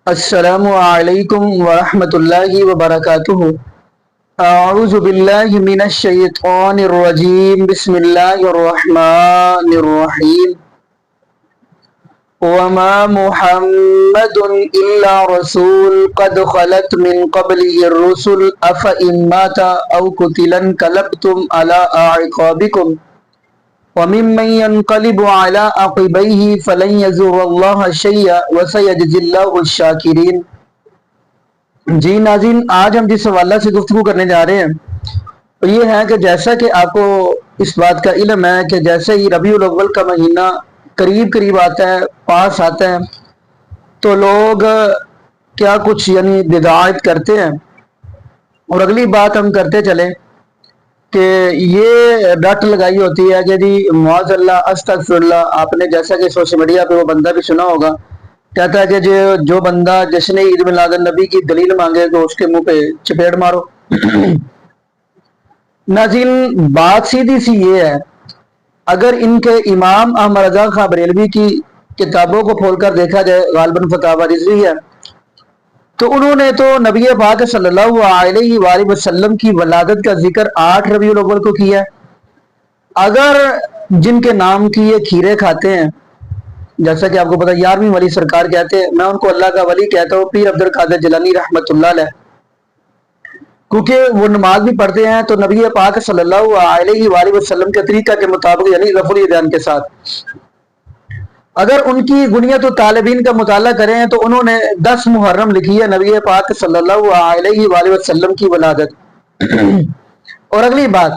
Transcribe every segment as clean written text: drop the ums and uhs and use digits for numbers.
السلام علیکم ورحمۃ اللہ وبرکاتہ۔ اعوذ باللہ من الشیطان الرجیم، بسم اللہ الرحمن الرحیم۔ وما محمد الا رسول قد خلت من قبله الرسل افإن مات او قتل انقلبتم على اعقابکم وممن ينقلب على عقبيه فلن يضر الله شيئا وسيجزي الله الشاكرين۔ جی ناظرین، آج ہم جس حوالہ سے گفتگو کرنے جا رہے ہیں وہ یہ ہے کہ جیسا کہ آپ کو اس بات کا علم ہے کہ جیسے ہی ربیع الاول کا مہینہ قریب آتا ہے، پاس آتا ہے، تو لوگ کیا کچھ یعنی بدعات کرتے ہیں۔ اور اگلی بات ہم کرتے چلیں کہ یہ ڈٹ لگائی ہوتی ہے کہ جی معاذ اللہ استغفر اللہ۔ آپ نے جیسا کہ سوشل میڈیا پہ وہ بندہ بھی سنا ہوگا، کہتا ہے کہ جو بندہ جس نے عید میلاد النبی کی دلیل مانگے تو اس کے منہ پہ چپیڑ مارو۔ ناظرین، بات سیدھی سی یہ ہے، اگر ان کے امام احمد رضا خان بریلوی کی کتابوں کو کھول کر دیکھا جائے، غالباً فتاوی رضوی ہے، تو انہوں نے تو نبی پاک صلی اللہ علیہ وآلہ وسلم کی ولادت کا ذکر 8 ربیع الاول کو کیا ہے۔ اگر جن کے نام کی یہ کھیرے کھاتے ہیں، جیسا کہ آپ کو پتا 11ویں ولی سرکار کہتے ہیں، میں ان کو اللہ کا ولی کہتا ہوں، پیر عبد القادر جیلانی رحمۃ اللہ علیہ، کیونکہ وہ نماز بھی پڑھتے ہیں تو نبی پاک صلی اللہ علیہ وآلہ وسلم کے طریقہ کے مطابق یعنی رفع الیدین کے ساتھ۔ اگر ان کی غنیت و طالبین کا مطالعہ کریں تو انہوں نے 10 محرم لکھی ہے نبی پاک صلی اللہ علیہ وآلہ وسلم کی ولادت۔ اور اگلی بات،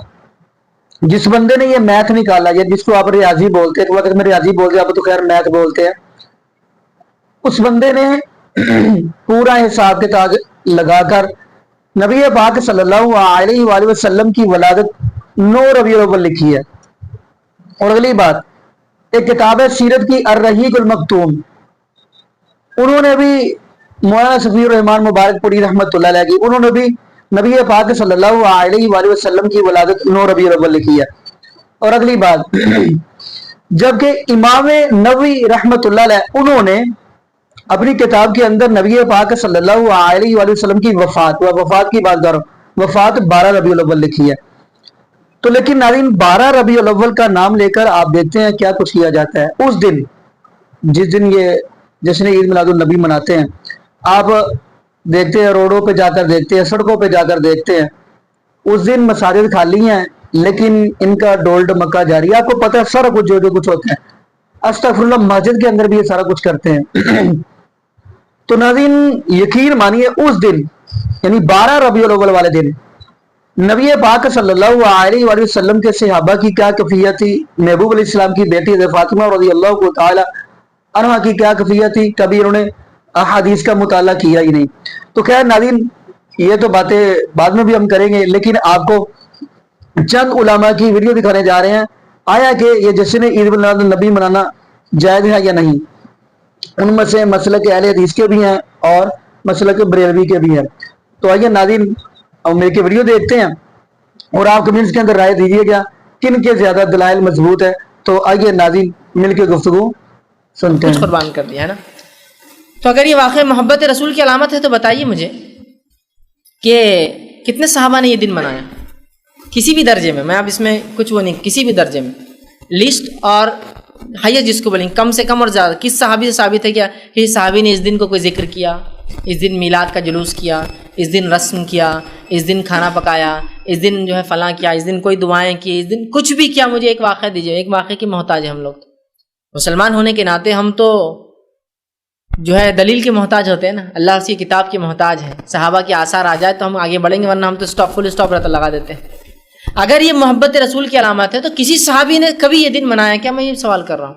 جس بندے نے یہ میتھ نکالا، یا جس کو آپ ریاضی بولتے ہیں، وقت میں ریاضی بولتے ہیں، آپ تو خیر میتھ بولتے ہیں، اس بندے نے پورا حساب کتاب لگا کر نبی پاک صلی اللہ علیہ وآلہ وسلم کی ولادت 9 ربیع الاول لکھی ہے۔ اور اگلی بات، ایک کتاب ہے سیرت کی الرحیق المختوم، انہوں نے بھی مولانا صفی الرحمان مبارک پوری رحمۃ اللہ علیہ کی، انہوں نے بھی نبی پاک صلی اللہ علیہ وآلہ وسلم کی ولادت 9 ربیع الاول لکھی ہے۔ اور اگلی بات، جبکہ امام نووی رحمۃ اللہ علیہ انہوں نے اپنی کتاب کے اندر نبی پاک صلی اللہ علیہ وآلہ وسلم کی وفات کی بات کرو، وفات 12 ربیع الاول لکھی ہے۔ تو لیکن ناظرین، 12 ربیع الاول کا نام لے کر آپ دیکھتے ہیں کیا کچھ کیا جاتا ہے اس دن، جس دن یہ جشن عید میلاد النبی مناتے ہیں۔ آپ دیکھتے ہیں روڈوں پہ جا کر دیکھتے ہیں، سڑکوں پہ جا کر دیکھتے ہیں، اس دن مساجد خالی ہیں لیکن ان کا ڈول ڈمکا جاری ہے۔ آپ کو پتہ ہے سارا کچھ جو کچھ ہوتا ہے، استغفر اللہ، مسجد کے اندر بھی یہ سارا کچھ کرتے ہیں۔ تو ناظرین یقین مانیے اس دن یعنی 12 ربیع الاول والے دن نبی پاک صلی اللہ علیہ وآلہ وسلم کے صحابہ کی کیا کیفیت تھی، محبوب علیہ السلام کی بیٹی حضرت فاطمہ رضی اللہ تعالی عنہا کی کیا کیفیت تھی، کبھی انہوں نے احادیث کا مطالعہ کیا ہی نہیں۔ تو خیر ناظرین، یہ تو باتیں بعد میں بھی ہم کریں گے، لیکن آپ کو چند علماء کی ویڈیو دکھانے جا رہے ہیں، آیا کہ یہ جشن عید میلاد النبی منانا جائز ہے یا نہیں۔ ان میں سے مسلک اہل حدیث کے بھی ہیں اور مسلک بریلوی کے بھی ہیں۔ تو آئیے ناظرین، میرے کی ویڈیو دیکھتے ہیں اور آپ کمنٹس کے اندر رائے دیجیے گا کن کے زیادہ دلائل مضبوط ہے۔ تو آئیے ناظرین مل کے گفتگو سنتے ہیں۔ کچھ قربان کر دیا ہے نا، تو اگر یہ واقعی محبت رسول کی علامت ہے تو بتائیے مجھے کہ کتنے صحابہ نے یہ دن منایا، کسی بھی درجے میں، میں اب اس میں کچھ وہ نہیں، کسی بھی درجے میں لسٹ اور ہائیسٹ جس کو بولیں کم سے کم اور زیادہ، کس صحابی سے ثابت ہے کیا کہ اس صحابی نے اس دن کو کوئی ذکر کیا، اس دن میلاد کا جلوس کیا، اس دن رسم کیا، اس دن کھانا پکایا، اس دن جو ہے فلاں کیا، اس دن کوئی دعائیں کی، اس دن کچھ بھی کیا؟ مجھے ایک واقعہ دیجیے، ایک واقعے کی محتاج ہے ہم لوگ۔ مسلمان ہونے کے ناطے ہم تو جو ہے دلیل کے محتاج ہوتے ہیں نا، اللہ کی کتاب کے محتاج ہیں، صحابہ کے آثار آ جائے تو ہم آگے بڑھیں گے، ورنہ ہم تو فل اسٹاپ رہتا لگا دیتے ہیں۔ اگر یہ محبت رسول کی علامت ہے تو کسی صحابی نے کبھی یہ دن منایا کیا؟ میں یہ سوال کر رہا ہوں۔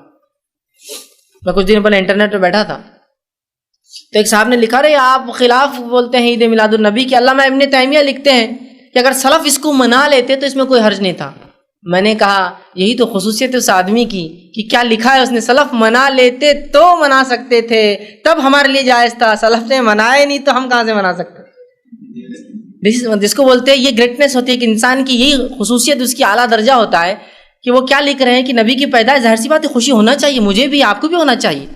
میں کچھ دن پہلے انٹرنیٹ پہ بیٹھا تھا تو ایک صاحب نے لکھا رہے آپ خلاف بولتے ہیں عید میلاد النبی کی۔ علامہ ابن تیمیہ لکھتے ہیں کہ اگر سلف اس کو منا لیتے تو اس میں کوئی حرج نہیں تھا۔ میں نے کہا یہی تو خصوصیت اس آدمی کی کہ کیا لکھا ہے اس نے، سلف منا لیتے تو منا سکتے تھے، تب ہمارے لیے جائز تھا، سلف نے منائے نہیں تو ہم کہاں سے منا سکتے۔ جس کو بولتے ہیں یہ گریٹنس ہوتی ہے کہ انسان کی یہی خصوصیت اس کی اعلیٰ درجہ ہوتا ہے کہ وہ کیا لکھ رہے ہیں کہ نبی کی پیدائش، ظاہر سی بات ہے خوشی ہونا چاہیے، مجھے بھی، آپ کو بھی ہونا چاہیے۔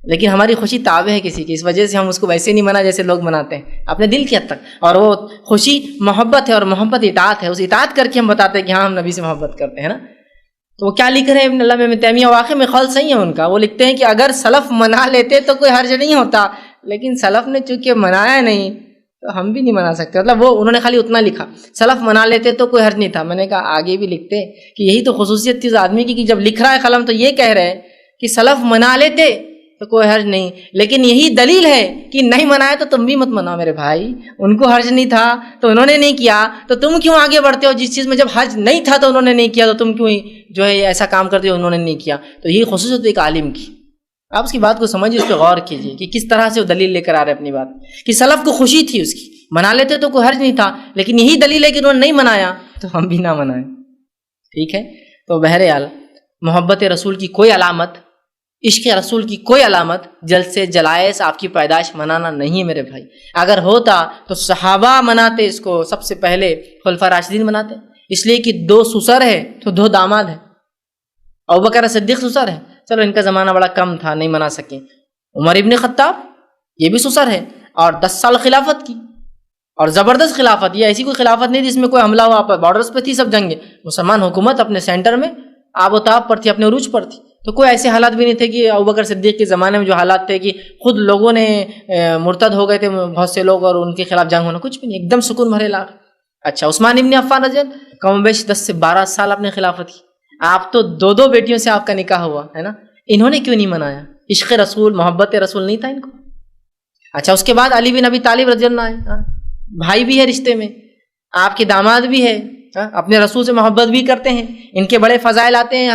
لیکن ہماری خوشی تابع ہے کسی کی، اس وجہ سے ہم اس کو ویسے نہیں منا جیسے لوگ مناتے ہیں اپنے دل کی حد تک، اور وہ خوشی محبت ہے، اور محبت اطاعت ہے، اس اطاعت کر کے ہم بتاتے ہیں کہ ہاں ہم نبی سے محبت کرتے ہیں نا۔ تو وہ کیا لکھ رہے ہیں ابن علامہ ابن تیمیہ، واقعی میں قول صحیح ہے ان کا، وہ لکھتے ہیں کہ اگر سلف منا لیتے تو کوئی حرج نہیں ہوتا، لیکن سلف نے چونکہ منایا نہیں تو ہم بھی نہیں منا سکتے۔ مطلب وہ انہوں نے خالی اتنا لکھا، سلف منا لیتے تو کوئی حرج نہیں تھا۔ میں نے کہا آگے بھی لکھتے کہ یہی تو خصوصیت تھی اس آدمی کی کہ جب لکھ رہا ہے قلم تو یہ کہہ رہے ہیں کہ سلف منا لیتے تو کوئی حرج نہیں، لیکن یہی دلیل ہے کہ نہیں منایا تو تم بھی مت مناؤ میرے بھائی، ان کو حرج نہیں تھا تو انہوں نے نہیں کیا، تو تم کیوں آگے بڑھتے ہو؟ جس چیز میں جب حرج نہیں تھا تو انہوں نے نہیں کیا تو تم کیوں جو ہے ایسا کام کرتے ہو انہوں نے نہیں کیا؟ تو یہی خصوصیت ایک عالم کی، آپ اس کی بات کو سمجھیے، اس پہ غور کیجیے کہ کس طرح سے وہ دلیل لے کر آ رہے اپنی بات، کہ سلف کو خوشی تھی اس کی، منا لیتے تو کوئی حرج نہیں تھا، لیکن یہی دلیل ہے کہ انہوں نے نہیں منایا تو ہم بھی نہ منائیں۔ ٹھیک ہے، تو بہرحال محبت رسول کی کوئی علامت، عشق رسول کی کوئی علامت جلد سے جلائس آپ کی پیدائش منانا نہیں ہے میرے بھائی۔ اگر ہوتا تو صحابہ مناتے اس کو، سب سے پہلے خلفاء راشدین مناتے، اس لیے کہ 2 سسر ہے تو 2 داماد ہیں۔ ابوبکر صدیق سسر ہے، چلو ان کا زمانہ بڑا کم تھا نہیں منا سکے، عمر ابن خطاب یہ بھی سسر ہے، اور 10 سال خلافت کی، اور زبردست خلافت، یہ ایسی کوئی خلافت نہیں جس میں کوئی حملہ ہوا، بارڈرز پہ تھی سب جنگیں، مسلمان حکومت اپنے سینٹر میں آب و تاب پر تھی، اپنے عروج پر تھی، تو کوئی ایسے حالات بھی نہیں تھے کہ ابوبکر صدیق کے زمانے میں جو حالات تھے کہ خود لوگوں نے مرتد ہو گئے تھے بہت سے لوگ اور ان کے خلاف جنگ ہونا، کچھ بھی نہیں، ایک دم سکون بھرے علاقے۔ اچھا، عثمان ابن عفان رضی اللہ کم و بیش 10 سے 12 سال اپنے خلافت کی، آپ تو 2 بیٹیوں سے آپ کا نکاح ہوا ہے نا، انہوں نے کیوں نہیں منایا؟ عشق رسول، محبت رسول نہیں تھا ان کو؟ اچھا، اس کے بعد علی بن ابی طالب رضی اللہ عنہ، بھائی بھی ہے رشتے میں، آپ کے داماد بھی ہے، اپنے رسول سے محبت بھی کرتے ہیں، ان کے بڑے فضائل آتے ہیں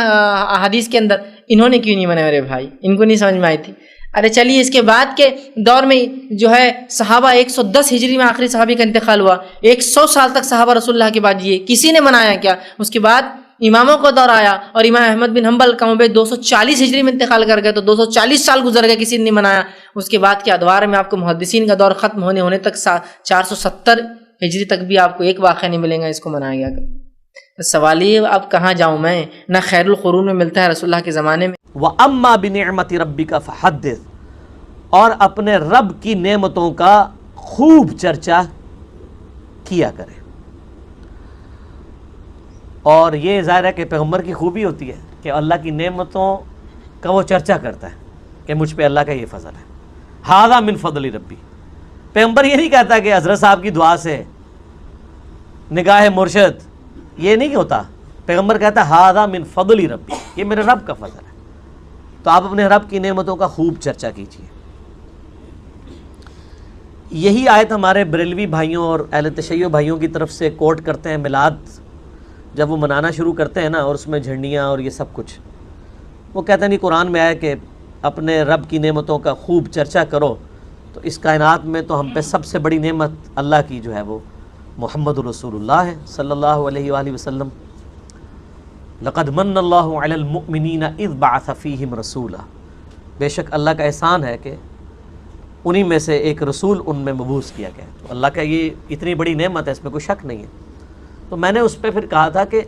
حدیث کے اندر، انہوں نے کیوں نہیں منایا میرے بھائی؟ ان کو نہیں سمجھ میں آئی تھی؟ ارے چلیے، اس کے بعد کے دور میں جو ہے صحابہ 110 ہجری میں آخری صحابی کا انتقال ہوا، 100 سال تک صحابہ رسول اللہ کے بعد جیے، کسی نے منایا کیا؟ اس کے بعد اماموں کا دور آیا اور امام احمد بن حنبل کم و بیش 240 ہجری میں انتقال کر گئے، تو 240 سال گزر گئے، کسی نے نہیں منایا۔ اس کے بعد کے ادوار میں آپ کو محدثین کا دور ختم ہونے تک 470 ہجری تک بھی آپ کو ایک واقعہ نہیں ملے گا اس کو منایا گیا۔ سوال یہ اب کہاں جاؤں میں؟ نہ خیر القرون میں ملتا ہے رسول اللہ کے زمانے میں۔ وَأَمَّا بِنِعْمَةِ رَبِّكَ فَحَدِّثْ، اور اپنے رب کی نعمتوں کا خوب چرچا کیا کرے۔ اور یہ ظاہر ہے کہ پیغمبر کی خوبی ہوتی ہے کہ اللہ کی نعمتوں کا وہ چرچا کرتا ہے کہ مجھ پہ اللہ کا یہ فضل ہے، ھذا من فضل ربی۔ پیغمبر یہ نہیں کہتا کہ حضرت صاحب کی دعا سے، نگاہ مرشد، یہ نہیں ہوتا، پیغمبر کہتا ہے ھذا من فضل ربی، یہ میرے رب کا فضل ہے۔ تو آپ اپنے رب کی نعمتوں کا خوب چرچا کیجیے۔ یہی آیت ہمارے بریلوی بھائیوں اور اہل تشیع بھائیوں کی طرف سے کوٹ کرتے ہیں، میلاد جب وہ منانا شروع کرتے ہیں نا، اور اس میں جھنڈیاں اور یہ سب کچھ، وہ کہتے ہیں نہیں، قرآن میں آیا کہ اپنے رب کی نعمتوں کا خوب چرچا کرو، تو اس کائنات میں تو ہم پہ سب سے بڑی نعمت اللہ کی جو ہے وہ محمد رسول اللہ ہے صلی اللہ علیہ وآلہ وسلم۔ لقد من اللہ علی المؤمنین اذ بعث فیہم رسولا، بے شک اللہ کا احسان ہے کہ انہی میں سے ایک رسول ان میں مبعوث کیا گیا۔ تو اللہ کا یہ اتنی بڑی نعمت ہے، اس میں کوئی شک نہیں ہے۔ تو میں نے اس پہ پھر کہا تھا کہ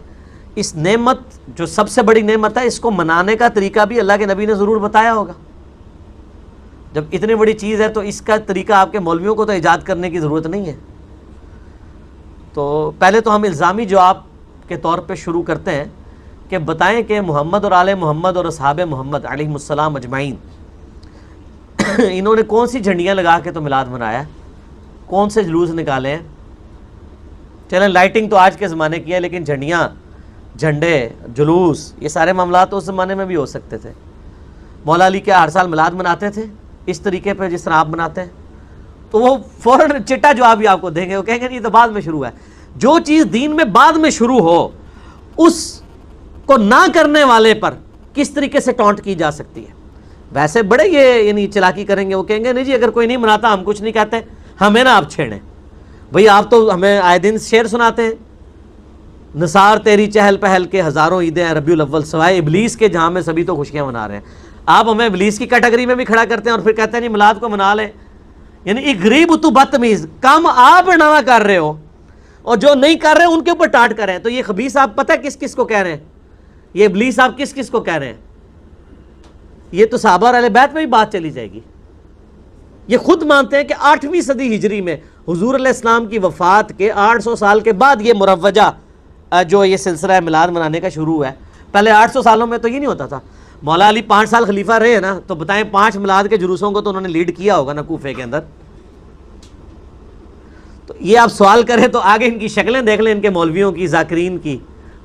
اس نعمت جو سب سے بڑی نعمت ہے، اس کو منانے کا طریقہ بھی اللہ کے نبی نے ضرور بتایا ہوگا۔ جب اتنی بڑی چیز ہے تو اس کا طریقہ آپ کے مولویوں کو تو ایجاد کرنے کی ضرورت نہیں ہے۔ تو پہلے تو ہم الزامی جواب کے طور پہ شروع کرتے ہیں کہ بتائیں کہ محمد اور آل محمد اور اصحاب محمد علیہ السلام اجمعین انہوں نے کون سی جھنڈیاں لگا کے تو میلاد منایا، کون سے جلوس نکالے ہیں؟ چلیں لائٹنگ تو آج کے زمانے کی ہے، لیکن جھنڈیاں، جھنڈے، جلوس، یہ سارے معاملات اس زمانے میں بھی ہو سکتے تھے۔ مولا علی کیا ہر سال میلاد مناتے تھے اس طریقے پہ جس طرح آپ مناتے ہیں؟ تو وہ فوراً چٹا جواب بھی آپ کو دیں گے، وہ کہیں گے یہ تو بعد میں شروع ہے۔ جو چیز دین میں بعد میں شروع ہو اس کو نہ کرنے والے پر کس طریقے سے ٹونٹ کی جا سکتی ہے؟ ویسے بڑے یہ یعنی چلاکی کریں گے، وہ کہیں گے نہیں جی اگر کوئی نہیں مناتا ہم کچھ نہیں کہتے، ہمیں نا آپ چھیڑیں۔ بھئی آپ تو ہمیں آئے دن شعر سناتے ہیں، نثار تیری چہل پہل کے ہزاروں عیدیں ہیں ربیع الاول سوائے ابلیس کے جہاں میں سبھی تو خوشیاں منا رہے ہیں۔ آپ ہمیں ابلیس کی کیٹیگری میں بھی کھڑا کرتے ہیں اور پھر کہتے ہیں نہیں میلاد کو منا لیں۔ یعنی ایک غریب تو بدتمیز، کم آپ نہ کر رہے ہو اور جو نہیں کر رہے ان کے اوپر ٹاٹ کر رہے ہیں۔ تو یہ خبیث آپ پتہ ہے کس کس کو کہہ رہے ہیں؟ یہ ابلیس آپ کس کس کو کہہ رہے ہیں؟ یہ تو صحابہ اور اہل بیت میں بھی بات چلی جائے گی. یہ خود مانتے ہیں کہ 8ویں صدی ہجری میں حضور علیہ السلام کی وفات کے 800 سال کے بعد یہ مروجہ جو یہ سلسلہ میلاد منانے کا شروع ہے. پہلے 800 سالوں میں تو یہ نہیں ہوتا تھا. مولا علی 5 سال خلیفہ رہے ہیں نا, تو بتائیں 5 میلاد کے جلوسوں کو تو انہوں نے لیڈ کیا ہوگا نا کوفے کے اندر. تو یہ آپ سوال کریں تو آگے ان کی شکلیں دیکھ لیں, ان کے مولویوں کی, ذاکرین کی,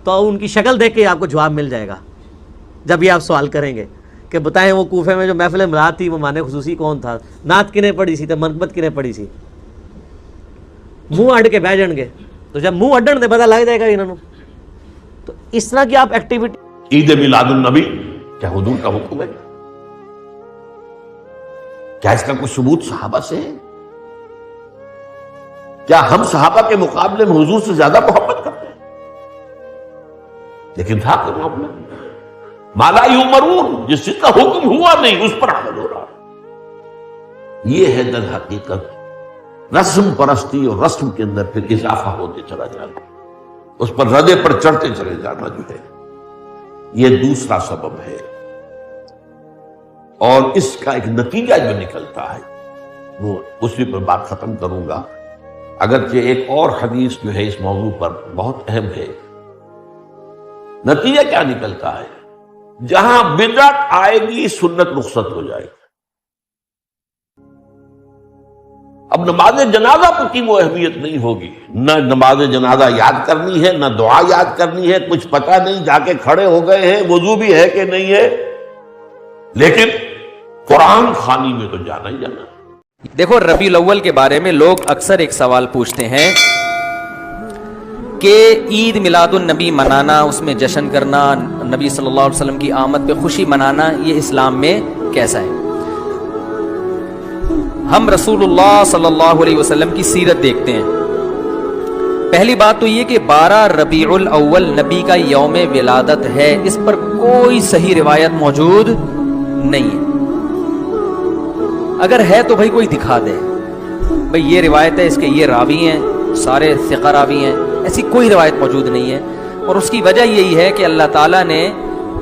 تو ان کی شکل دیکھ کے آپ کو جواب مل جائے گا جب یہ آپ سوال کریں گے کہ بتائیں وہ کوفے میں جو محفل میلاد تھی وہ مانے خصوصی کون تھا, نعت کنے پڑھی سی, تو منقبت کنے پڑھی سی. منہ اڈ کے بہ جان گے, تو جب منہ اڈن دے پتہ لگ جائے گا انہوں نے. تو اس طرح کی آپ ایکٹیویٹی. عید میلاد النبی کیا حضور کا حکم ہے؟ کیا اس کا کوئی ثبوت صحابہ سے ہے؟ کیا ہم صحابہ کے مقابلے میں حضور سے زیادہ محبت کرتے ہیں؟ لیکن تھا کہ معاملہ مالا یؤمرون, جس چیز کا حکم ہوا نہیں اس پر عمل ہو رہا. یہ ہے در حقیقت رسم پرستی, اور رسم کے اندر پھر اضافہ ہوتے چلا جانا, اس پر ردے پر چڑھتے چلے جانا جو ہے, یہ دوسرا سبب ہے. اور اس کا ایک نتیجہ جو نکلتا ہے وہ اسی پر بات ختم کروں گا, اگرچہ ایک اور حدیث جو ہے اس موضوع پر بہت اہم ہے. نتیجہ کیا نکلتا ہے؟ جہاں بدعت آئے گی سنت رخصت ہو جائے گی. اب نماز جنازہ کی وہ اہمیت نہیں ہوگی, نہ نماز جنازہ یاد کرنی ہے, نہ دعا یاد کرنی ہے, کچھ پتہ نہیں, جا کے کھڑے ہو گئے ہیں, وضو بھی ہے کہ نہیں ہے, لیکن قرآن خوانی میں تو جانا ہی جانا. دیکھو ربیع الاول کے بارے میں لوگ اکثر ایک سوال پوچھتے ہیں کہ عید میلاد النبی منانا, اس میں جشن کرنا, نبی صلی اللہ علیہ وسلم کی آمد پہ خوشی منانا, یہ اسلام میں کیسا ہے؟ ہم رسول اللہ صلی اللہ علیہ وسلم کی سیرت دیکھتے ہیں. پہلی بات تو یہ کہ 12 ربیع الاول نبی کا یوم ولادت ہے, اس پر کوئی صحیح روایت موجود نہیں ہے. اگر ہے تو بھائی کوئی دکھا دے, بھئی یہ روایت ہے, اس کے یہ راوی ہیں, سارے ثقہ راوی ہیں, ایسی کوئی روایت موجود نہیں ہے. اور اس کی وجہ یہی ہے کہ اللہ تعالیٰ نے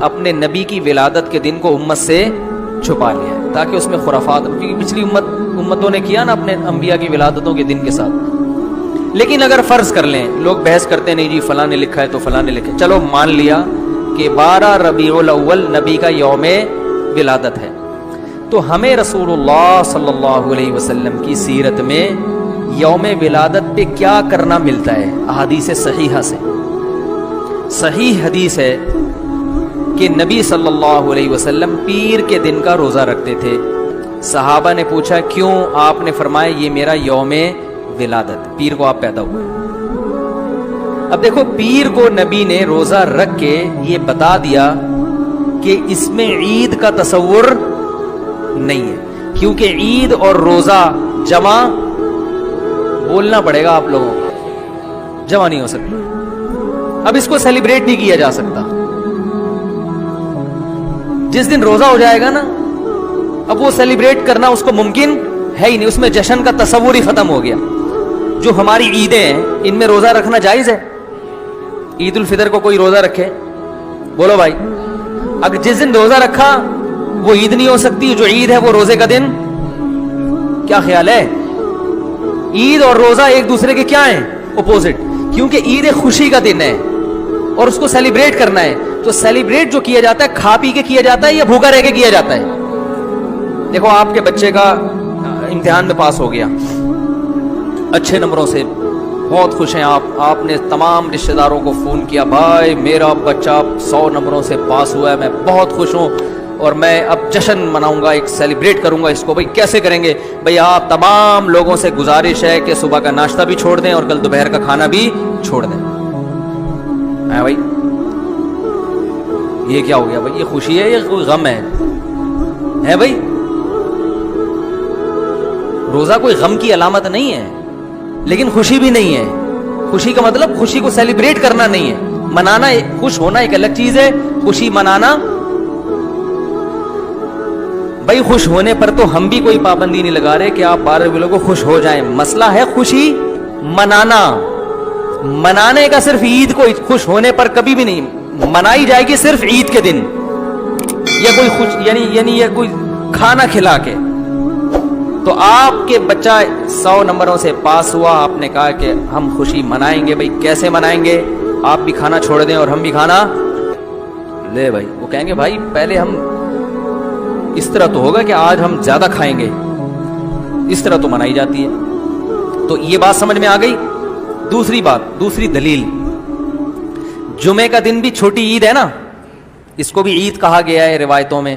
اپنے نبی کی ولادت کے دن کو امت سے چھپا لیا ہے تاکہ اس میں خرافات, کیونکہ پچھلی امتوں نے کیا نا اپنے انبیاء کی ولادتوں کے دن کے ساتھ. لیکن اگر فرض کر لیں, لوگ بحث کرتے نہیں جی فلاں نے لکھا ہے تو فلاں نے لکھا ہے, چلو مان لیا کہ 12 ربیع الاول نبی کا یوم ولادت ہے, تو ہمیں رسول اللہ صلی اللہ علیہ وسلم کی سیرت میں یوم ولادت پہ کیا کرنا ملتا ہے؟ احادیث صحیحہ سے صحیح حدیث ہے کہ نبی صلی اللہ علیہ وسلم پیر کے دن کا روزہ رکھتے تھے. صحابہ نے پوچھا کیوں؟ آپ نے فرمایا یہ میرا یوم ولادت, پیر کو آپ پیدا ہوئے. اب دیکھو پیر کو نبی نے روزہ رکھ کے یہ بتا دیا کہ اس میں عید کا تصور نہیں ہے, کیونکہ عید اور روزہ جمع بولنا پڑے گا آپ لوگوں کو, جمع نہیں ہو سکتا. اب اس کو سیلیبریٹ نہیں کیا جا سکتا. جس دن روزہ ہو جائے گا نا, اب وہ سیلیبریٹ کرنا اس کو ممکن ہے ہی نہیں, اس میں جشن کا تصور ہی ختم ہو گیا. جو ہماری عیدیں ہیں ان میں روزہ رکھنا جائز ہے. عید الفطر کو کوئی روزہ رکھے, بولو بھائی, اگر جس دن روزہ رکھا وہ عید نہیں ہو سکتی, جو عید ہے وہ روزے کا دن. کیا خیال ہے؟ عید اور روزہ ایک دوسرے کے کیا ہیں؟ اپوزٹ. کیونکہ عید ایک خوشی کا دن ہے اور اس کو سیلیبریٹ کرنا ہے, تو سیلیبریٹ جو کیا جاتا ہے کھا پی کے کیا جاتا ہے یا بھوکا رہ کے کیا جاتا ہے؟ دیکھو آپ کے بچے کا امتحان میں پاس ہو گیا اچھے نمبروں سے, بہت خوش ہیں آپ نے تمام رشتہ داروں کو فون کیا, بھائی میرا بچہ 100 نمبروں سے پاس ہوا ہے, میں بہت خوش ہوں اور میں اب جشن مناؤں گا, ایک سیلیبریٹ کروں گا اس کو. بھائی کیسے کریں گے؟ بھائی آپ تمام لوگوں سے گزارش ہے کہ صبح کا ناشتہ بھی چھوڑ دیں اور کل دوپہر کا کھانا بھی چھوڑ دیں. بھائی یہ کیا ہو گیا؟ بھائی یہ خوشی ہے یا کوئی غم ہے بھائی؟ روزہ کوئی غم کی علامت نہیں ہے, لیکن خوشی بھی نہیں ہے. خوشی کا مطلب خوشی کو سیلیبریٹ کرنا نہیں ہے, منانا. خوش ہونا ایک الگ چیز ہے, خوشی منانا. بھائی خوش ہونے پر تو ہم بھی کوئی پابندی نہیں لگا رہے کہ آپ 12 ربیع الاول کو خوش ہو جائیں. مسئلہ ہے خوشی منانا. منانے کا صرف عید کو خوش ہونے پر کبھی بھی نہیں, منائی جائے گی صرف عید کے دن. یا کوئی یعنی یہ کوئی کھانا کھلا کے. تو آپ کے بچہ 100 نمبروں سے پاس ہوا, آپ نے کہا کہ ہم خوشی منائیں گے. بھائی کیسے منائیں گے؟ آپ بھی کھانا چھوڑ دیں اور ہم بھی کھانا لے. بھائی وہ کہیں گے بھائی پہلے ہم اس طرح تو ہوگا کہ آج ہم زیادہ کھائیں گے, اس طرح تو منائی جاتی ہے. تو یہ بات سمجھ میں آ گئی. دوسری بات, دوسری دلیل, جمعے کا دن بھی چھوٹی عید ہے نا, اس کو بھی عید کہا گیا ہے روایتوں میں.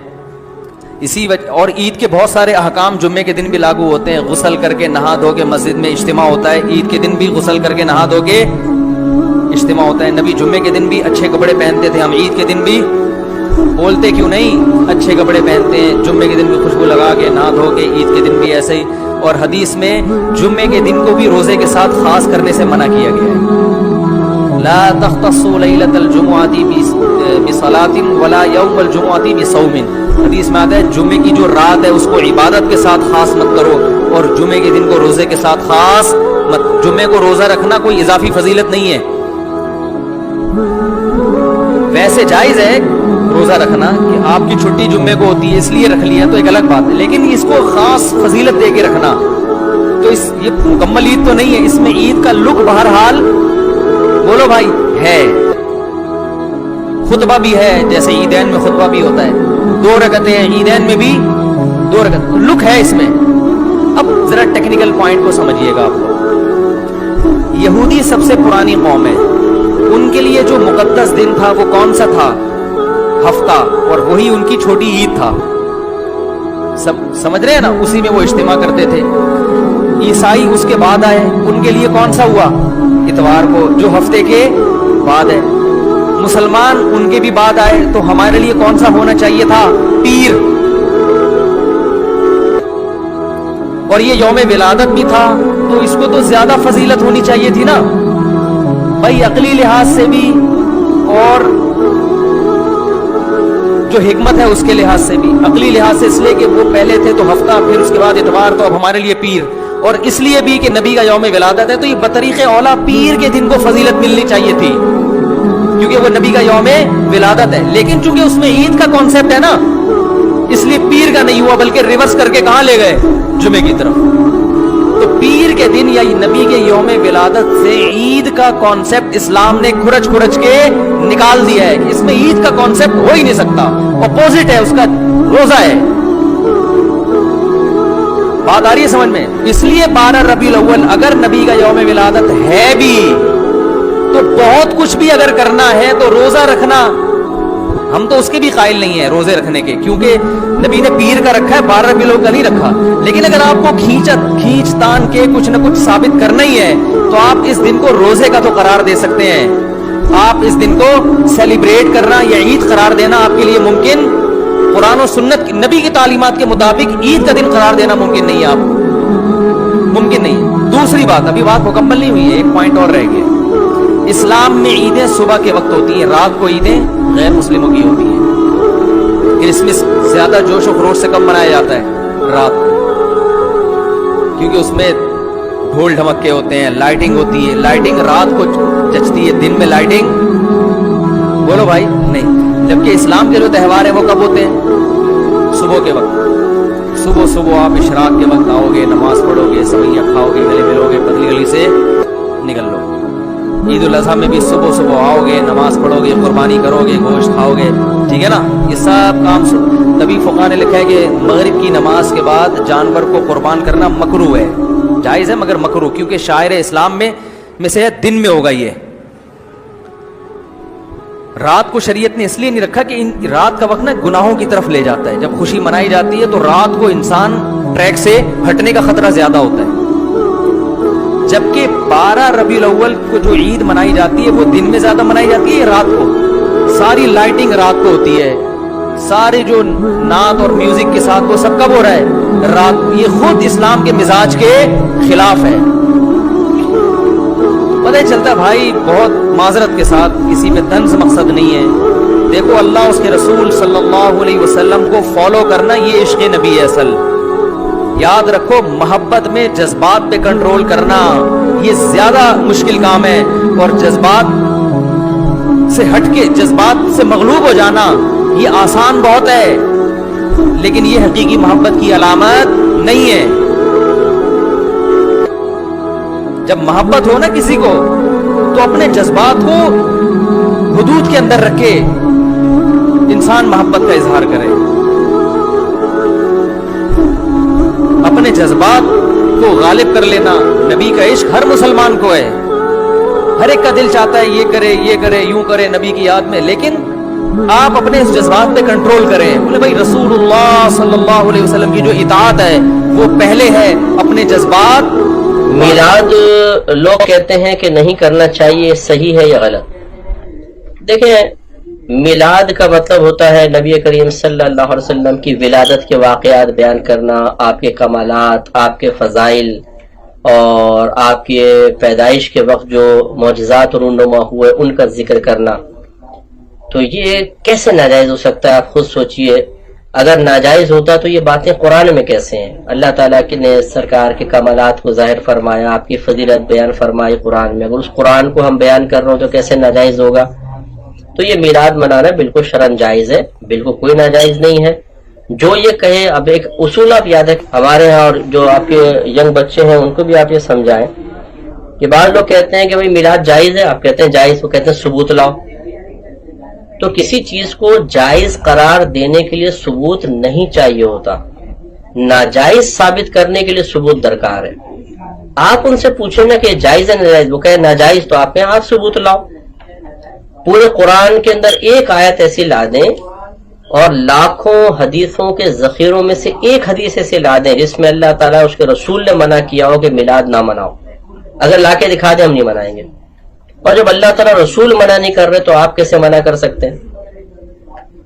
اسی وجہ, اور عید کے بہت سارے احکام جمعے کے دن بھی لاگو ہوتے ہیں. غسل کر کے نہا دھو کے مسجد میں اجتماع ہوتا ہے. عید کے دن بھی غسل کر کے نہا دھو کے اجتماع ہوتا ہے. نبی جمعے کے دن بھی اچھے کپڑے پہنتے تھے, ہم عید کے دن بھی بولتے کیوں نہیں اچھے کپڑے پہنتے ہیں. جمعے کے دن بھی خوشبو لگا کے نہا دھو کے, عید کے دن بھی ایسے ہی. اور حدیث میں جمعے کے دن کو بھی روزے کے ساتھ خاص کرنے سے منع کیا گیا ہے. لا تختصوا لیلۃ الجمعۃ بصلاۃ ولا یوم الجمعۃ بصوم. حدیث میں آتا ہے جمعے کی جو رات ہے اس کو عبادت کے ساتھ خاص مت کرو, اور جمعے کے دن کو روزے کے ساتھ خاص مت. جمعے کو روزہ رکھنا کوئی اضافی فضیلت نہیں ہے. ویسے جائز ہے روزہ رکھنا کہ آپ کی چھٹی جمعے کو ہوتی ہے اس لیے رکھ لیا تو ایک الگ بات ہے, لیکن اس کو خاص فضیلت دے کے رکھنا تو یہ مکمل عید تو نہیں ہے. اس میں عید کا لک بہرحال بولو بھائی ہے, خطبہ بھی ہے, جیسے عیدین میں خطبہ بھی ہوتا ہے, 2 رکعتیں ہیں عیدین میں بھی 2 رکعت, لک ہے اس میں. اب ذرا ٹیکنیکل پوائنٹ کو سمجھیے گا آپ لوگ. یہودی سب سے پرانی قوم ہے, ان کے لیے جو مقدس دن تھا وہ کون سا تھا؟ ہفتہ, اور وہی ان کی چھوٹی عید تھا. سمجھ رہے ہیں نا, اسی میں وہ اجتماع کرتے تھے. عیسائی اس کے بعد آئے, ان کے لیے کون سا ہوا؟ اتوار کو, جو ہفتے کے بعد ہے. مسلمان ان کے بھی بعد آئے, تو ہمارے لیے کون سا ہونا چاہیے تھا؟ پیر. اور یہ یوم ولادت بھی تھا, تو اس کو تو زیادہ فضیلت ہونی چاہیے تھی نا بھائی, عقلی لحاظ سے بھی اور جو حکمت ہے اس کے لحاظ سے بھی. عقلی لحاظ سے اس لیے کہ وہ پہلے تھے تو ہفتہ, پھر اس کے بعد اتوار, تو اب ہمارے لیے پیر. اور اس لیے بھی کہ نبی کا یوم ولادت ہے, تو یہ بطریق اولا پیر کے دن کو فضیلت ملنی چاہیے تھی, کیونکہ وہ نبی کا یوم ولادت ہے. لیکن چونکہ اس میں عید کا کانسیپٹ ہے نا, اس لیے پیر کا نہیں ہوا, بلکہ ریورس کر کے کہاں لے گئے؟ جمعے کی طرف. تو پیر کے دن یا نبی کے یوم ولادت سے عید کا کانسیپٹ اسلام نے کھرچ کے نکال دیا ہے. اس میں عید کا کانسیپٹ ہو ہی نہیں سکتا, اپوزٹ ہے اس کا, روزہ ہے. بات آ رہی ہے سمجھ میں؟ اس لیے 12 ربیع الاول اگر نبی کا یوم ولادت ہے بھی, تو بہت کچھ بھی اگر کرنا ہے تو روزہ رکھنا, ہم تو اس کے بھی قائل نہیں ہیں روزے رکھنے کے, کیونکہ نبی نے پیر کا رکھا ہے, 12 ربیع الاول کا نہیں رکھا. لیکن اگر آپ کو کھینچ تان کے کچھ نہ کچھ ثابت کرنا ہی ہے, تو آپ اس دن کو روزے کا تو قرار دے سکتے ہیں. آپ اس دن کو سیلیبریٹ کرنا یا عید قرار دینا آپ کے لیے ممکن, قرآن و سنت نبی کی تعلیمات کے مطابق عید کا دن قرار دینا ممکن نہیں ہے, آپ ممکن نہیں. دوسری بات, ابھی بات مکمل نہیں ہوئی ہے, ایک پوائنٹ اور رہ گیا. اسلام میں عیدیں صبح کے وقت ہوتی ہیں, رات کو عیدیں غیر مسلموں کی ہوتی ہیں. کرسمس زیادہ جوش و خروش سے کم منایا جاتا ہے رات کو, کیونکہ اس میں ڈھول ڈھمکے ہوتے ہیں, لائٹنگ ہوتی ہے. لائٹنگ رات کو جچتی ہے, دن میں لائٹنگ بولو بھائی نہیں. جبکہ اسلام کے جو تہوار ہیں وہ کب ہوتے ہیں؟ صبح کے وقت. صبح آپ اشراق کے وقت آؤ گے, نماز پڑھو گے, سوئیاں کھاؤ گے, گلے ملو گے, پتلی گلی سے نکل لو. عید الاضحیٰ میں بھی صبح آؤ گے, نماز پڑھو گے, قربانی کرو گے, گوشت کھاؤ گے, ٹھیک ہے نا. یہ سب کام تبھی فقہا نے لکھا ہے کہ مغرب کی نماز کے بعد جانور کو قربان کرنا مکروہ ہے. جائز ہے مگر مکروہ, کیونکہ شاعر اسلام میں سے دن میں ہوگا. یہ رات کو شریعت نے اس لیے نہیں رکھا کہ رات کا وقت نا گناہوں کی طرف لے جاتا ہے. جب خوشی منائی جاتی ہے تو رات کو انسان ٹریک سے ہٹنے کا خطرہ زیادہ ہوتا ہے. جبکہ 12 ربیع الاول کو جو عید منائی جاتی ہے وہ دن میں زیادہ منائی جاتی ہے رات کو. ساری لائٹنگ رات کو ہوتی ہے, سارے جو نعت اور میوزک کے ساتھ وہ سب کب ہو رہا ہے؟ رات. یہ خود اسلام کے مزاج کے خلاف ہے. پتہ چلتا بھائی بہت معذرت کے ساتھ, کسی میں طنز مقصد نہیں ہے. دیکھو اللہ اس کے رسول صلی اللہ علیہ وسلم کو فالو کرنا یہ عشق نبی ہے اصل. یاد رکھو محبت میں جذبات پہ کنٹرول کرنا یہ زیادہ مشکل کام ہے, اور جذبات سے ہٹ کے, جذبات سے مغلوب ہو جانا یہ آسان بہت ہے لیکن یہ حقیقی محبت کی علامت نہیں ہے. جب محبت ہو نا کسی کو تو اپنے جذبات کو حدود کے اندر رکھے انسان محبت کا اظہار کرے. اپنے جذبات کو غالب کر لینا نبی کا عشق ہر مسلمان کو ہے. ہر ایک کا دل چاہتا ہے یہ کرے یوں کرے نبی کی یاد میں, لیکن آپ اپنے اس جذبات پہ کنٹرول کریں. بولے بھائی رسول اللہ صلی اللہ علیہ وسلم کی جو اطاعت ہے وہ پہلے ہے, اپنے جذبات. میلاد لوگ کہتے ہیں کہ نہیں کرنا چاہیے, صحیح ہے یا غلط؟ دیکھیں, میلاد کا مطلب ہوتا ہے نبی کریم صلی اللہ علیہ وسلم کی ولادت کے واقعات بیان کرنا, آپ کے کمالات, آپ کے فضائل اور آپ کے پیدائش کے وقت جو معجزات رونما ہوئے ان کا ذکر کرنا. تو یہ کیسے ناجائز ہو سکتا ہے؟ آپ خود سوچئے. اگر ناجائز ہوتا تو یہ باتیں قرآن میں کیسے ہیں؟ اللہ تعالیٰ نے سرکار کے کمالات کو ظاہر فرمایا, آپ کی فضیلت بیان فرمائی قرآن میں. اگر اس قرآن کو ہم بیان کر رہے ہوں تو کیسے ناجائز ہوگا؟ تو یہ میلاد منانا بالکل شرعاً جائز ہے, بالکل کوئی ناجائز نہیں ہے. جو یہ کہے, اب ایک اصول آپ یاد رکھیں ہمارے ہاں, اور جو آپ کے ینگ بچے ہیں ان کو بھی آپ یہ سمجھائیں کہ بعض لوگ کہتے ہیں کہ بھئی میلاد جائز ہے, آپ کہتے ہیں جائز, وہ کہتے ہیں ثبوت لاؤ. تو کسی چیز کو جائز قرار دینے کے لیے ثبوت نہیں چاہیے ہوتا, ناجائز ثابت کرنے کے لیے ثبوت درکار ہے. آپ ان سے پوچھیں نا کہ جائز ہے ناجائز, وہ کہے ناجائز, تو آپ کہیں آپ ثبوت لاؤ. پورے قرآن کے اندر ایک آیت ایسی لا دیں اور لاکھوں حدیثوں کے ذخیروں میں سے ایک حدیث ایسی لا دیں جس میں اللہ تعالیٰ اس کے رسول نے منع کیا ہو کہ میلاد نہ مناؤ. اگر لا کے دکھا دیں ہم نہیں منائیں گے. اور جب اللہ تعالیٰ رسول منع نہیں کر رہے تو آپ کیسے منع کر سکتے ہیں؟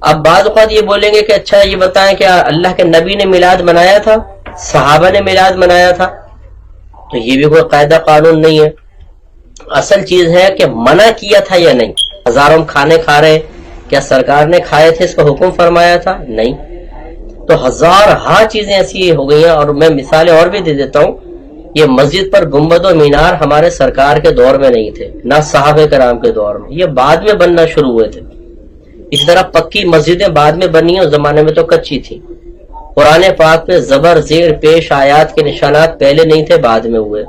اب بعض اوقات یہ بولیں گے کہ اچھا یہ بتائیں کہ اللہ کے نبی نے میلاد منایا تھا, صحابہ نے میلاد منایا تھا؟ تو یہ بھی کوئی قاعدہ قانون نہیں ہے. اصل چیز ہے کہ منع کیا تھا یا نہیں. ہزاروں کھانے کھا رہے, کیا سرکار نے کھائے تھے, اس کا حکم فرمایا تھا؟ نہیں. تو ہزار چیزیں ایسی ہو گئی ہیں. اور میں مثالیں اور بھی دے دیتا ہوں. یہ مسجد پر گنبد و مینار ہمارے سرکار کے دور میں نہیں تھے, نہ صحابہ کرام کے دور میں, یہ بعد میں بننا شروع ہوئے تھے. اس طرح پکی مسجدیں بعد میں بنی ہیں, اس زمانے میں تو کچی تھی. قرآن پاک پہ زبر زیر پیش آیات کے نشانات پہلے نہیں تھے, بعد میں ہوئے.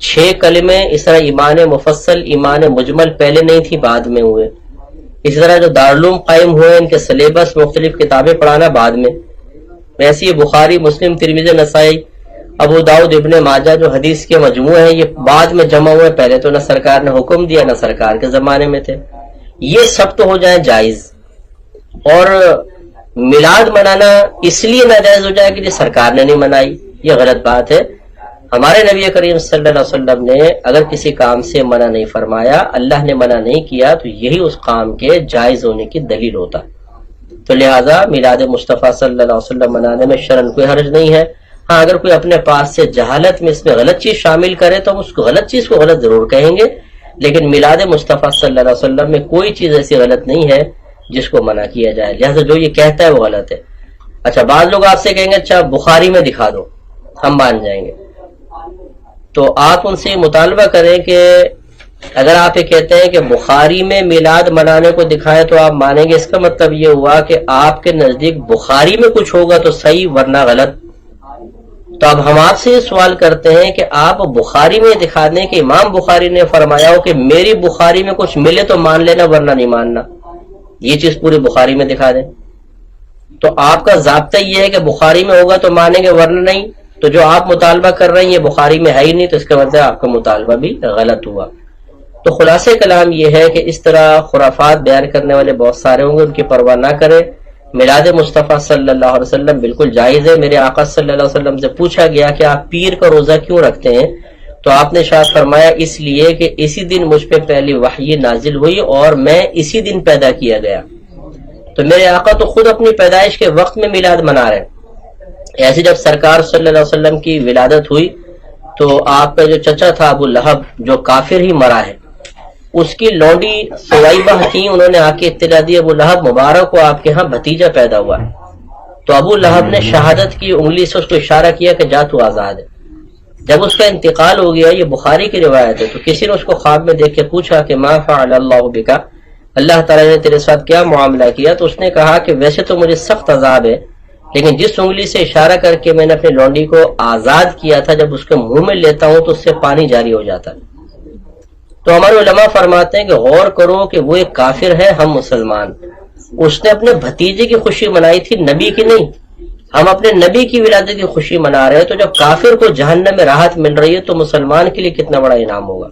6 کلمے اس طرح ایمان مفصل, ایمان مجمل پہلے نہیں تھی, بعد میں ہوئے. اسی طرح جو دارالعلوم قائم ہوئے ان کے سلیبس مختلف کتابیں پڑھانا بعد میں. ایسی بخاری, مسلم, ترمذی, نسائی, ابو داؤد, ابن ماجہ جو حدیث کے مجموعے ہیں یہ بعد میں جمع ہوئے, پہلے تو نہ سرکار نے حکم دیا نہ سرکار کے زمانے میں تھے. یہ سب تو ہو جائیں جائز. اور میلاد منانا اس لیے ناجائز ہو جائے کہ سرکار نے نہیں منائی, یہ غلط بات ہے. ہمارے نبی کریم صلی اللہ علیہ وسلم نے اگر کسی کام سے منع نہیں فرمایا, اللہ نے منع نہیں کیا, تو یہی اس کام کے جائز ہونے کی دلیل ہوتا. تو لہذا میلاد مصطفیٰ صلی اللہ علیہ وسلم منانے میں شرعاً کوئی حرج نہیں ہے. ہاں اگر کوئی اپنے پاس سے جہالت میں اس میں غلط چیز شامل کرے تو ہم اس کو غلط چیز کو غلط ضرور کہیں گے, لیکن میلاد مصطفیٰ صلی اللہ علیہ وسلم میں کوئی چیز ایسی غلط نہیں ہے جس کو منع کیا جائے. لہذا جو یہ کہتا ہے وہ غلط ہے. اچھا بعض لوگ آپ سے کہیں گے اچھا بخاری میں دکھا دو, ہم مان جائیں گے. تو آپ ان سے مطالبہ کریں کہ اگر آپ یہ کہتے ہیں کہ بخاری میں میلاد منانے کو دکھائیں تو آپ مانیں گے, اس کا مطلب یہ ہوا کہ آپ کے نزدیک بخاری میں کچھ ہوگا تو صحیح ورنہ غلط. تو اب ہم آپ سے یہ سوال کرتے ہیں کہ آپ بخاری میں دکھا دیں کہ امام بخاری نے فرمایا ہو کہ میری بخاری میں کچھ ملے تو مان لینا ورنہ نہیں ماننا, یہ چیز پوری بخاری میں دکھا دیں. تو آپ کا ضابطہ یہ ہے کہ بخاری میں ہوگا تو مانیں گے ورنہ نہیں. تو جو آپ مطالبہ کر رہے ہیں یہ بخاری میں ہے ہی نہیں, تو اس کا مطلب آپ کا مطالبہ بھی غلط ہوا. تو خلاصہ کلام یہ ہے کہ اس طرح خرافات بیان کرنے والے بہت سارے ہوں گے, ان کی پرواہ نہ کریں. میلاد مصطفیٰ صلی اللہ علیہ وسلم بالکل جائز ہے. میرے آقا صلی اللہ علیہ وسلم سے پوچھا گیا کہ آپ پیر کا روزہ کیوں رکھتے ہیں, تو آپ نے ارشاد فرمایا اس لیے کہ اسی دن مجھ پہ پہلی وحی نازل ہوئی اور میں اسی دن پیدا کیا گیا. تو میرے آقا تو خود اپنی پیدائش کے وقت میں میلاد منا رہے ہیں. ایسے جب سرکار صلی اللہ علیہ وسلم کی ولادت ہوئی تو آپ کا جو چچا تھا ابو لہب, جو کافر ہی مرا ہے, اس کی لونڈی سویبہ تھی, انہوں نے آ کے اطلاع دی ابو لہب مبارک کو آپ کے ہاں بھتیجا پیدا ہوا ہے. تو ابو لہب نے شہادت کی انگلی سے اس کو اشارہ کیا کہ جا تو آزاد ہے. جب اس کا انتقال ہو گیا, یہ بخاری کی روایت ہے, تو کسی نے اس کو خواب میں دیکھ کے پوچھا کہ ما فعل اللہ بکا, اللہ تعالیٰ نے تیرے ساتھ کیا معاملہ کیا؟ تو اس نے کہا کہ ویسے تو مجھے سخت عذاب ہے، لیکن جس انگلی سے اشارہ کر کے میں نے اپنی لونڈی کو آزاد کیا تھا، جب اس کے منہ میں لیتا ہوں تو اس سے پانی جاری ہو جاتا ہے۔ تو ہمارے علماء فرماتے ہیں کہ غور کرو کہ وہ ایک کافر ہے، ہم مسلمان، اس نے اپنے بھتیجے کی خوشی منائی تھی، نبی کی نہیں۔ ہم اپنے نبی کی ولادت کی خوشی منا رہے ہیں، تو جب کافر کو جہنم میں راحت مل رہی ہے تو مسلمان کے لیے کتنا بڑا انعام ہوگا۔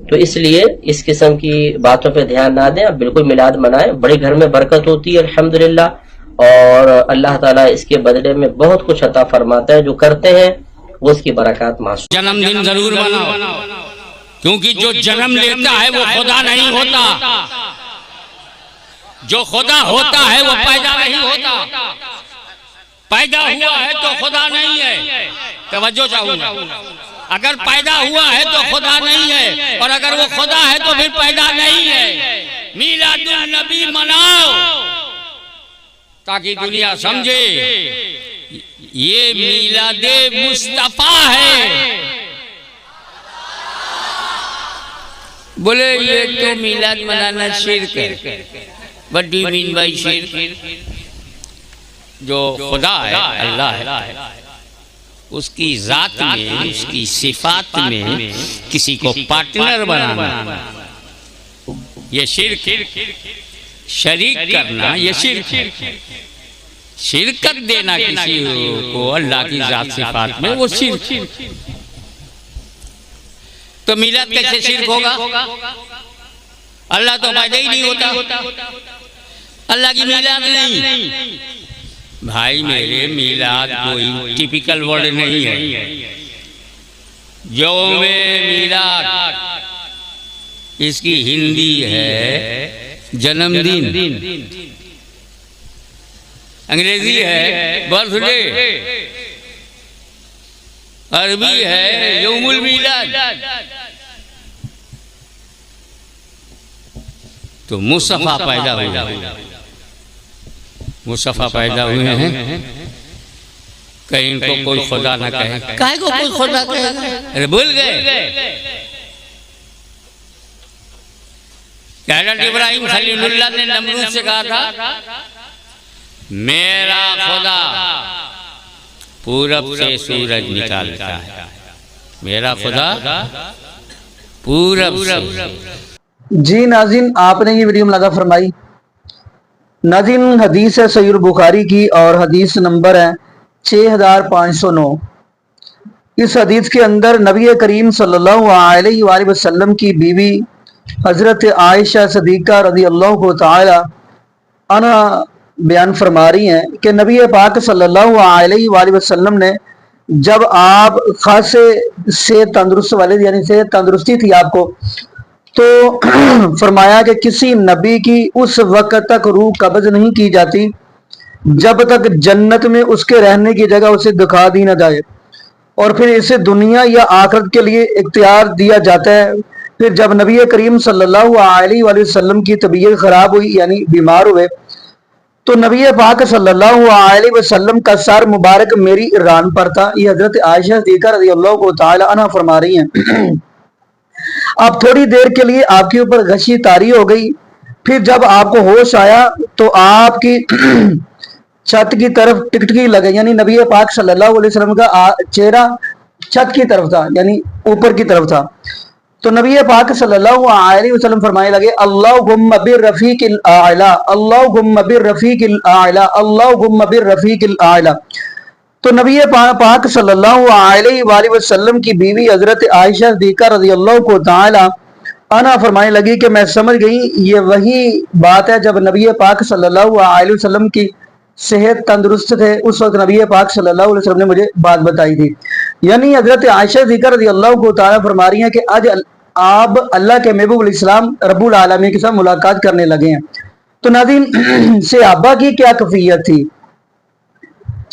تو اس لیے اس قسم کی باتوں پہ دھیان نہ دیں، آپ بالکل میلاد منائیں، بڑے گھر میں برکت ہوتی ہے الحمدللہ، اور اللہ تعالیٰ اس کے بدلے میں بہت کچھ عطا فرماتا ہے، جو کرتے ہیں وہ اس کی برکات محسوس۔ جنم دن ضرور مناؤ، کیونکہ جو جنم لیتا ہے وہ خدا نہیں ہوتا، جو خدا ہوتا ہے وہ پیدا نہیں ہوتا۔ پیدا ہوا ہے تو خدا نہیں ہے، توجہ چاہوں گا۔ اگر پیدا ہوا ہے تو خدا نہیں ہے، اور اگر وہ خدا ہے تو پھر پیدا نہیں ہے۔ میلاد النبی مناؤ تاکہ دنیا سمجھے یہ میلاد مصطفیٰ ہے۔ بولے یہ تو میلاد منانا شرک ہے۔ What do you mean by شرک؟ جو خدا ہے، اللہ ہے، اس کی ذات میں، اس کی صفات میں کسی کو پارٹنر بنانا یہ شرک، شریک کرنا یہ شرک، شرکت دینا کسی کو اللہ کی ذات صفات میں وہ شرک۔ تو میلاد کیسے شرک ہوگا؟ اللہ تو پیدا ہی نہیں ہوتا، اللہ کی میلاد نہیں۔ بھائی میرے، میلاد کوئی ٹیپیکل ورڈ نہیں ہے۔ یوم میلاد اس کی ہندی ہے جنم دن، انگریزی ہے برتھ ڈے، عربی ہے یوم المیلاد۔ تو مصطفیٰ پیدا ہوئے، مصطفیٰ پیدا ہوئے ہیں، کہیں ان کو کوئی خدا نہ کہے۔ کائے کو کوئی خدا کہے گا؟ ارے بھول گئے کہ حضرت ابراہیم خلیل اللہ نے نمرود سے کہا تھا میرا خدا پورب سے سورج نکالتا ہے، میرا خدا پورب سے۔ جی ناظرین، آپ نے یہ ویڈیو ملاحظہ فرمائی۔ ناظرین، حدیث ہے صحیح البخاری کی اور حدیث نمبر ہے 6509۔ اس حدیث کے اندر نبی کریم صلی اللہ علیہ وآلہ وسلم کی بیوی حضرت عائشہ صدیقہ رضی اللہ تعالی عنہا بیان فرما رہی ہیں کہ نبی پاک صلی اللہ علیہ وآلہ وسلم نے جب آپ خاصے صحت تندرست والے، یعنی صحت تندرستی تھی آپ کو، تو فرمایا کہ کسی نبی کی اس وقت تک روح قبض نہیں کی جاتی جب تک جنت میں اس کے رہنے کی جگہ اسے دکھا دی نہ جائے، اور پھر اسے دنیا یا آخرت کے لیے اختیار دیا جاتا ہے۔ پھر جب نبی کریم صلی اللہ علیہ وآلہ وسلم کی طبیعت خراب ہوئی، یعنی بیمار ہوئے، تو نبی پاک صلی اللہ علیہ وسلم کا سر مبارک میری ران پر تھا۔ یہ حضرت عائشہ صدیقہ رضی اللہ تعالی عنہ فرما رہی ہیں۔ اب تھوڑی دیر کے لیے آپ کے اوپر غشی طاری ہو گئی، پھر جب آپ کو ہوش آیا تو آپ کی چھت کی طرف ٹکٹکی لگے، یعنی نبی پاک صلی اللہ علیہ وسلم کا چہرہ چھت کی طرف تھا، یعنی اوپر کی طرف تھا۔ تو نبی پاک صلی اللہ علیہ وسلم فرمانے لگے اللہم بالرفیق الاعلی، اللہم بالرفیق الاعلی، اللہم بالرفیق الاعلی۔ تو نبی پاک صلی اللہ علیہ وآلہ وسلم کی بیوی حضرت عائشہ صدیقہ رضی اللہ تعالی عنہا فرمانے لگی کہ میں سمجھ گئی یہ وہی بات ہے جب نبی پاک صلی اللہ علیہ وسلم کی صحت تندرست تھے، اس وقت نبی پاک صلی اللہ علیہ وسلم نے مجھے بات بتائی تھی۔ یعنی حضرت عائشہ صدیقہ رضی اللہ تعالی فرما رہی ہیں کہ آج آپ اللہ کے محبوب علیہ السلام رب العالمین کے ساتھ ملاقات کرنے لگے ہیں۔ تو ناظرین، صحابہ کی کیا کیفیت تھی؟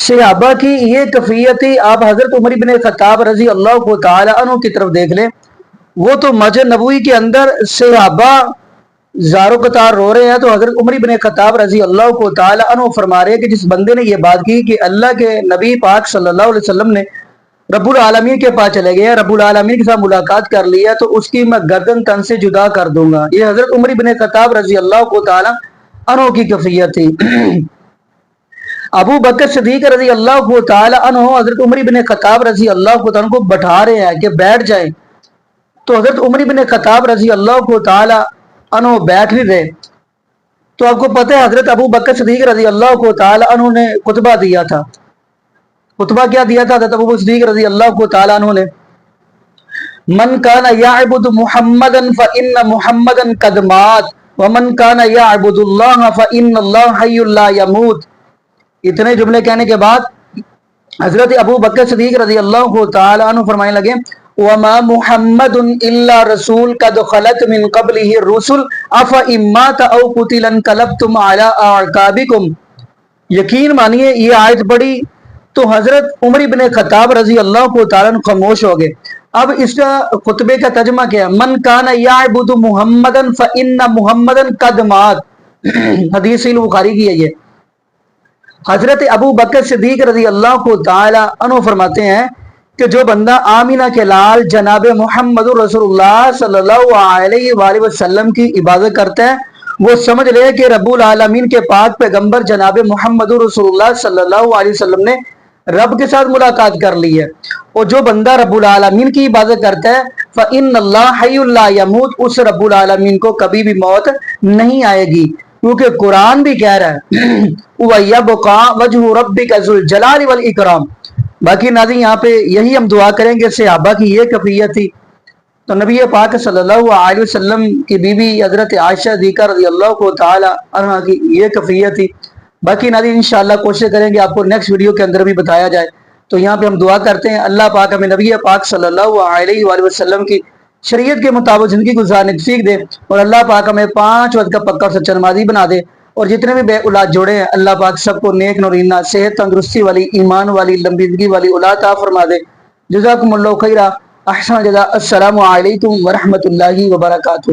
صحابہ کی یہ کیفیت تھی، آپ حضرت عمر بن خطاب رضی اللہ تعالی عنہ کی طرف دیکھ لیں، وہ تو مسجد نبوی کے اندر صحابہ زارو قطار رو رہے ہیں، تو حضرت عمر بن خطاب رضی اللہ تعالی عنہ فرما رہے ہیں کہ جس بندے نے یہ بات کی کہ اللہ کے نبی پاک صلی اللہ علیہ وسلم نے رب العالمین کے پاس چلے گئے، رب العالمین کے ساتھ ملاقات کر لیا تو اس کی میں گردن تن سے جدا کر دوں گا۔ یہ حضرت عمر بن خطاب رضی اللہ تعالی عنہ کی کیفیت تھی۔ ابو بکر صدیق رضی اللہ تعالی عنہ حضرت عمر بن خطاب رضی اللہ تعالی عنہ کو بٹھا رہے ہیں کہ بیٹھ جائیں، تو حضرت عمر بن خطاب رضی اللہ تعالی عنہ بیٹھ نہیں رہے۔ تو آپ کو پتہ ہے حضرت ابو بکر صدیق رضی اللہ تعالی عنہ نے خطبہ دیا تھا۔ خطبہ کیا دیا تھا حضرت ابو بکر صدیق رضی اللہ تعالی عنہ نے؟ من کان یعبد محمدا فإن محمدا قد مات ومن کان یعبد اللہ فإن اللہ حی لا یموت۔ اتنے جملے کہنے کے بعد حضرت ابو بکر صدیق رضی اللہ تعالی عنہ فرمانے لگے وما محمد الا رسول قد خلت من قبلہ الرسل افإن مات او قتل انقلبتم علی اعقابکم۔ یقین مانیے یہ آیت پڑھی تو حضرت عمر بن خطاب رضی اللہ تعالیٰ عنہ خاموش ہو گئے۔ اب اس کا خطبے کا ترجمہ کیا ہے؟ من کان یعبد محمدا فإن محمدا قد مات، حدیث صحیح بخاری کی ہے یہ۔ حضرت ابو بکر صدیق رضی اللہ تعالی عنہ فرماتے ہیں کہ جو بندہ آمینہ کے لال جناب محمد رسول اللہ صلی اللہ علیہ وآلہ وسلم کی عبادت کرتا ہے وہ سمجھ لے کہ رب العالمین کے پاک پیغمبر جناب محمد رسول اللہ صلی اللہ علیہ وسلم نے رب کے ساتھ ملاقات کر لی ہے۔ اور جو بندہ رب العالمین کی عبادت کرتا ہے فإن اللہ حی لا یموت، اس رب العالمین کو کبھی بھی موت نہیں آئے گی، کیونکہ قرآن بھی کہہ رہا ہے وَيَبْقَى وَجْهُ رَبِّكَ ذُو الْجَلَالِ وَالْإِكْرَامِ۔ باقی ناظرین یہاں پہ یہی ہم دعا کریں گے، صحابہ کی یہ کیفیت تھی۔ تو نبی پاک صلی اللہ علیہ وسلم کی بیوی حضرت عائشہ صدیقہ رضی اللہ تعالی عنہ کی یہ کیفیت تھی۔ باقی ناظرین انشاءاللہ کوشش کریں گے آپ کو نیکسٹ ویڈیو کے اندر بھی بتایا جائے۔ تو یہاں پہ ہم دعا کرتے ہیں اللہ پاک ہمیں نبی پاک صلی اللہ علیہ وآلہ وسلم کی شریعت کے مطابق زندگی گزارنے کی سیکھ دے، اور اللہ پاک ہمیں 5 وقت کا پکا اور سچا نمازی بنا دے، اور جتنے بھی بے اولاد جوڑے ہیں اللہ پاک سب کو نیک نورینہ صحت تندرستی والی ایمان والی لمبی زندگی والی اولاد عطا فرما دے۔ جزاکم اللہ خیرہ، احسن جزا۔ السلام علیکم ورحمۃ اللہ وبرکاتہ۔